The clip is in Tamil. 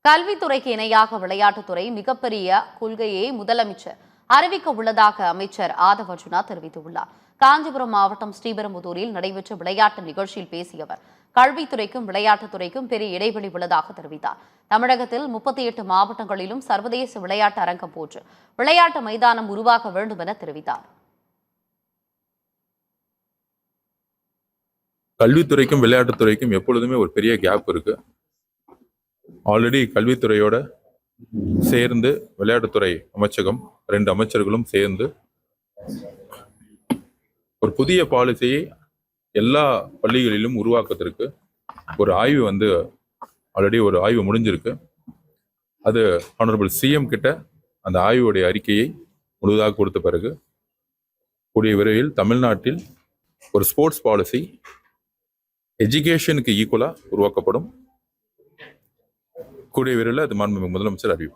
கல்வித்துறைக்கு இணையாக விளையாட்டுத்துறை மிகப்பெரிய கொள்கையை முதலமைச்சர் அறிவிக்க உள்ளதாக அமைச்சர் ஆதவ் அர்ஜுனா தெரிவித்துள்ளார். காஞ்சிபுரம் மாவட்டம் ஸ்ரீபெரும்புதூரில் நடைபெற்ற விளையாட்டு நிகழ்ச்சியில் பேசிய அவர், கல்வித்துறைக்கும் விளையாட்டுத்துறைக்கும் பெரிய இடைவெளி உள்ளதாக தெரிவித்தார். தமிழகத்தில் 38 மாவட்டங்களிலும் சர்வதேச விளையாட்டு அரங்கம் போன்று விளையாட்டு மைதானம் உருவாக வேண்டும் என தெரிவித்தார். கல்வித்துறைக்கும் விளையாட்டுத்துறைக்கும் எப்பொழுதுமே ஒரு பெரிய கேப் இருக்கு. ஆல்ரெடி கல்வித்துறையோட சேர்ந்து விளையாட்டுத்துறை அமைச்சகம் 2 அமைச்சர்களும் சேர்ந்து ஒரு புதிய பாலிசியை எல்லா பள்ளிகளிலும் உருவாக்குவதற்கு ஒரு ஆய்வு ஆல்ரெடி ஒரு ஆய்வு முடிஞ்சிருக்கு. அது ஆனரபிள் சிஎம் கிட்ட அந்த ஆய்வுடைய அறிக்கையை முழுதாக கொடுத்த பிறகு கூடிய விரைவில் தமிழ்நாட்டில் ஒரு ஸ்போர்ட்ஸ் பாலிசி எஜுகேஷனுக்கு ஈக்குவலா உருவாக்கப்படும். கூடிய விரைவில் அது மாண்புமிகு முதலமைச்சர் அறிவிப்பார்.